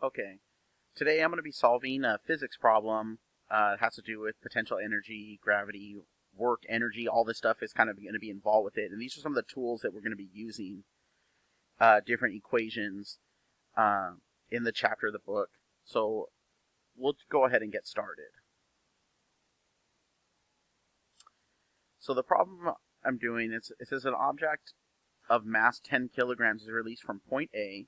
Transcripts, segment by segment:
Okay, today I'm going to be solving a physics problem. It has to do with potential energy, gravity, work, energy. All this stuff is kind of going to be involved with it. And these are some of the tools that we're going to be using, different equations uh, in the chapter of the book. So we'll go ahead and get started. So the problem I'm doing is it says an object of mass 10 kilograms is released from point A,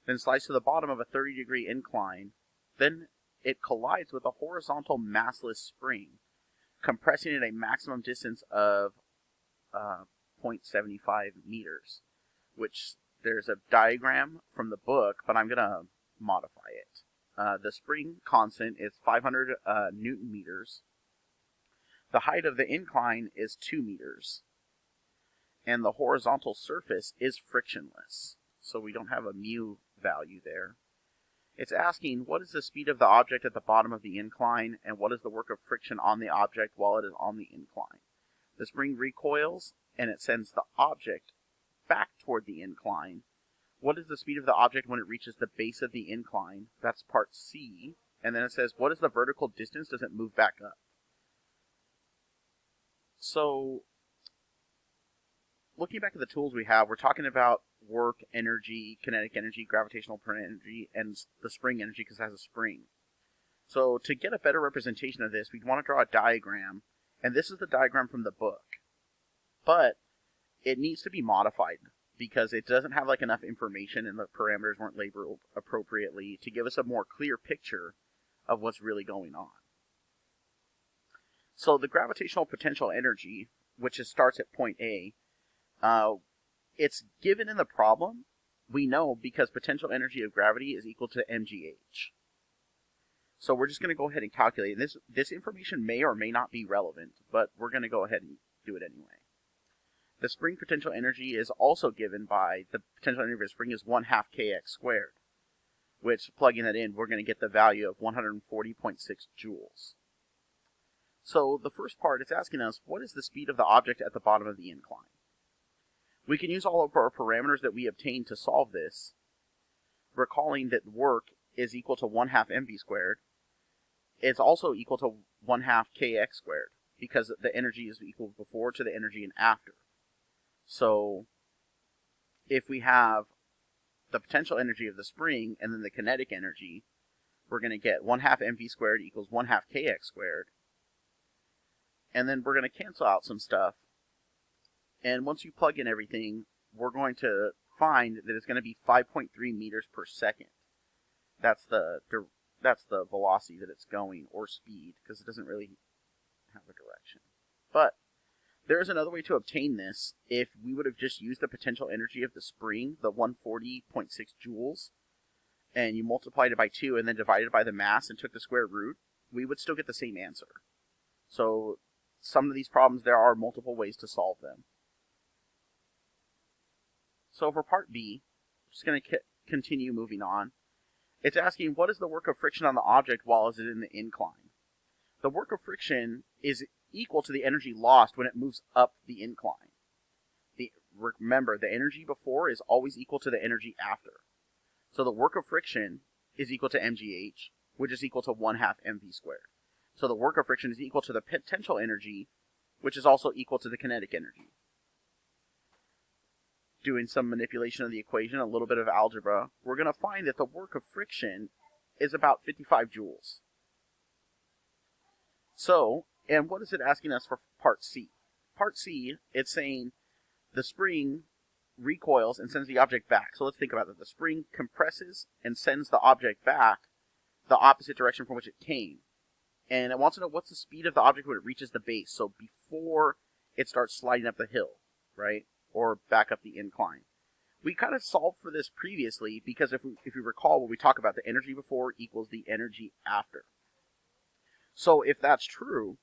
then slides to the bottom of a 30-degree incline. Then it collides with a horizontal massless spring, compressing at a maximum distance of 0.75 meters, which there's a diagram from the book, but I'm going to modify it. The spring constant is 500 Newton meters. The height of the incline is 2 meters. And the horizontal surface is frictionless. So we don't have a mu value there. It's asking what is the speed of the object at the bottom of the incline and what is the work of friction on the object while it is on the incline. The spring recoils and it sends the object back toward the incline. What is the speed of the object when it reaches the base of the incline? That's part C. And then it says what is the vertical distance? Does it move back up? So looking back at the tools we have, we're talking about work, energy, kinetic energy, gravitational energy, and the spring energy because it has a spring. So to get a better representation of this, we'd want to draw a diagram, and this is the diagram from the book. But it needs to be modified because it doesn't have like enough information and the parameters weren't labeled appropriately to give us a more clear picture of what's really going on. So the gravitational potential energy, which starts at point A, it's given in the problem. We know because potential energy of gravity is equal to mgh. So we're just going to go ahead and calculate. And this information may or may not be relevant, but we're going to go ahead and do it anyway. The spring potential energy is also given by the potential energy of a spring is 1/2 kx squared, which plugging that in, we're going to get the value of 140.6 joules. So the first part is asking us, what is the speed of the object at the bottom of the incline? We can use all of our parameters that we obtained to solve this, recalling that work is equal to 1/2 mv squared. It's also equal to 1/2 kx squared, because the energy is equal before to the energy and after. So if we have the potential energy of the spring and then the kinetic energy, we're going to get 1/2 mv squared equals 1/2 kx squared. And then we're going to cancel out some stuff. And once you plug in everything, we're going to find that it's going to be 5.3 meters per second. That's the velocity that it's going, or speed, because it doesn't really have a direction. But there is another way to obtain this if we would have just used the potential energy of the spring, the 140.6 joules, and you multiplied it by 2 and then divided it by the mass and took the square root, we would still get the same answer. So some of these problems, there are multiple ways to solve them. So for part B, I'm just going to continue moving on. It's asking what is the work of friction on the object while it is in the incline. The work of friction is equal to the energy lost when it moves up the incline. Remember, the energy before is always equal to the energy after. So the work of friction is equal to mgh, which is equal to 1/2 mv squared. So the work of friction is equal to the potential energy, which is also equal to the kinetic energy. Doing some manipulation of the equation, a little bit of algebra, we're going to find that the work of friction is about 55 joules. So, and what is it asking us for part C? Part C, it's saying the spring recoils and sends the object back. So let's think about that. The spring compresses and sends the object back the opposite direction from which it came. And it wants to know what's the speed of the object when it reaches the base. So before it starts sliding up the hill, right? Or back up the incline. We kind of solved for this previously because if you recall what we talked about, the energy before equals the energy after. So if that's true,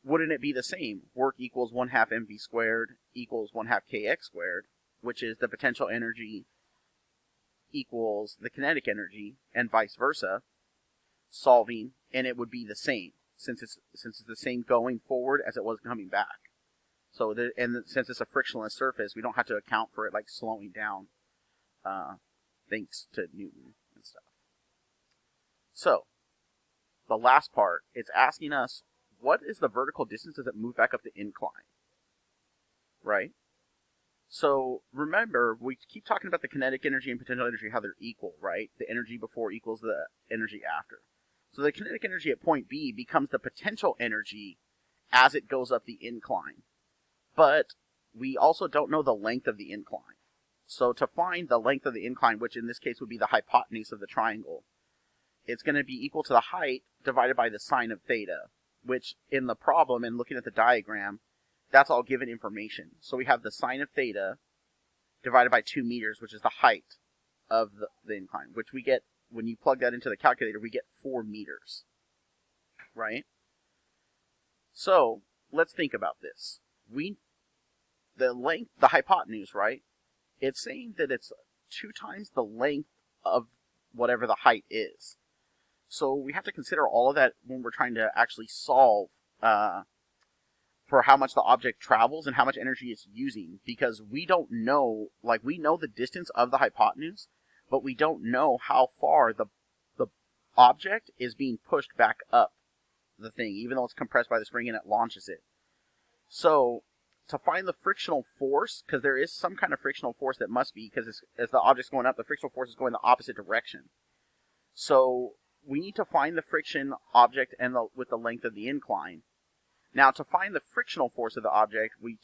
wouldn't it be the same? Work equals 1/2 mv squared equals 1/2 kx squared, which is the potential energy equals the kinetic energy, and vice versa, solving, and it would be the same since it's the same going forward as it was coming back. So, since it's a frictionless surface, we don't have to account for it like slowing down, thanks to Newton and stuff. So, the last part, it's asking us, what is the vertical distance as it move back up the incline? Right? So, remember, we keep talking about the kinetic energy and potential energy, how they're equal, right? The energy before equals the energy after. So the kinetic energy at point B becomes the potential energy as it goes up the incline. But we also don't know the length of the incline. So to find the length of the incline, which in this case would be the hypotenuse of the triangle, it's going to be equal to the height divided by the sine of theta, which in the problem and looking at the diagram, that's all given information. So we have the sine of theta divided by 2 meters, which is the height of the incline, which we get, when you plug that into the calculator, we get 4 meters, right? So let's think about this. The length, the hypotenuse, right? It's saying that it's 2 times the length of whatever the height is. So we have to consider all of that when we're trying to actually solve for how much the object travels and how much energy it's using, because we don't know, like, we know the distance of the hypotenuse, but we don't know how far the object is being pushed back up the thing, even though it's compressed by the spring and it launches it. So to find the frictional force, because there is some kind of frictional force that must be, because as the object's going up, the frictional force is going the opposite direction. So we need to find the friction object and with the length of the incline. Now, to find the frictional force of the object, we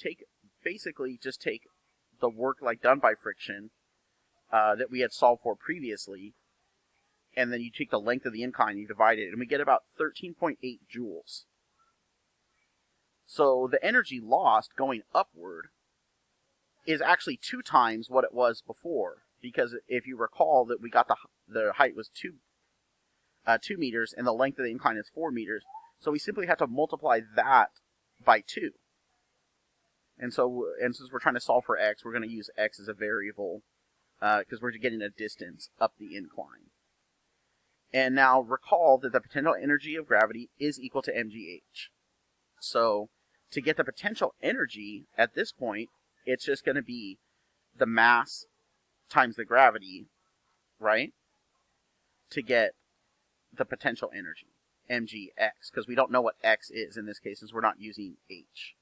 basically just take the work like done by friction that we had solved for previously, and then you take the length of the incline, you divide it, and we get about 13.8 joules. So the energy lost going upward is actually 2 times what it was before, because if you recall that we got the height was 2 meters, and the length of the incline is 4 meters, so we simply have to multiply that by 2. And since we're trying to solve for x, we're going to use x as a variable, because we're getting a distance up the incline. And now recall that the potential energy of gravity is equal to mgh. So to get the potential energy at this point, it's just going to be the mass times the gravity, right? To get the potential energy, mgx, because we don't know what x is in this case since we're not using h.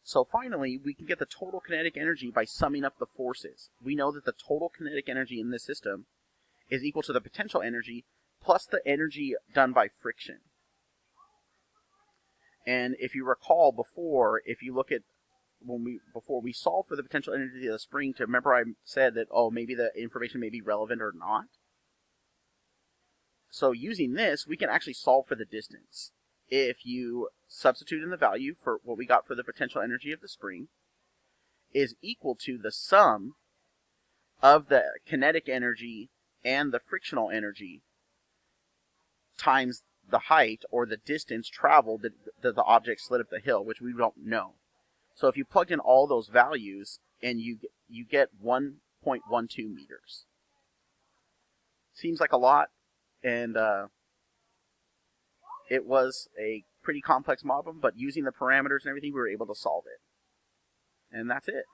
So finally, we can get the total kinetic energy by summing up the forces. We know that the total kinetic energy in this system is equal to the potential energy plus the energy done by friction. And if you recall before, if you look at before we solved for the potential energy of the spring, to remember I said that, oh, maybe the information may be relevant or not. So using this, we can actually solve for the distance. If you substitute in the value for what we got for the potential energy of the spring is equal to the sum of the kinetic energy and the frictional energy times the height or the distance traveled that the object slid up the hill, which we don't know. So if you plug in all those values, and you get 1.12 meters. Seems like a lot, and it was a pretty complex problem, but using the parameters and everything, we were able to solve it. And that's it.